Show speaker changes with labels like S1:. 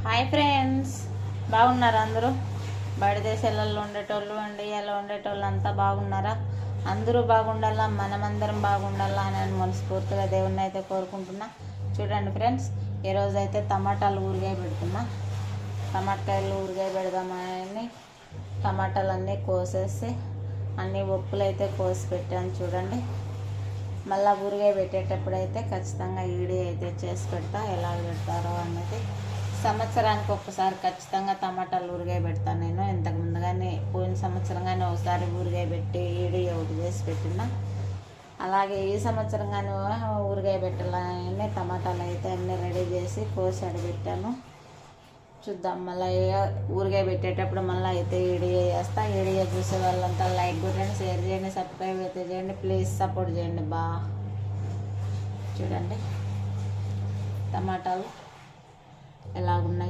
S1: Hi friends, బాగున్నారా అందరూ? బయట దేశాలలో ఉండేటోళ్ళు ఇండియాలో ఉండేటోళ్ళు అంతా బాగున్నారా? అందరూ బాగుండాలా, మనమందరం బాగుండాలా అని మనస్ఫూర్తిగా దేవుణ్ణి అయితే కోరుకుంటున్నా. చూడండి ఫ్రెండ్స్, ఈరోజు అయితే టమాటాలు ఊరిగాయ పెడుతున్నా. టమాటాలు ఊరిగాయ పెడదామని టమాటాలు అన్నీ కోసేసి అన్ని ఒప్పులు అయితే కోసి పెట్టాను. చూడండి, మళ్ళీ ఊరిగాయ పెట్టేటప్పుడు అయితే ఖచ్చితంగా వీడియో అయితే చేసి పెడతా, ఎలా పెడతారో అనేది. సంవత్సరానికి ఒక్కసారి ఖచ్చితంగా టమాటాలు ఊరిగాయ పెడతాను నేను. ఇంతకు ముందుగానే పోయిన సంవత్సరం కానీ ఒకసారి ఊరిగాయ పెట్టి వీడియో ఒకటి చేసి పెట్టిన. అలాగే ఈ సంవత్సరం కానీ ఊరిగాయ పెట్టాలని టమాటాలు అయితే అన్నీ రెడీ చేసి కోసి అడబెట్టాను. చూద్దాం, మళ్ళీ ఊరిగాయ పెట్టేటప్పుడు మళ్ళీ అయితే వీడియో చేస్తా. వీడియో చూసే వాళ్ళంతా లైక్ కొట్టండి, షేర్ చేయండి, సబ్స్క్రైబ్ అయితే చేయండి. ప్లీజ్ సపోర్ట్ చేయండి చూడండి టమాటాలు ఎలాగున్నాయి.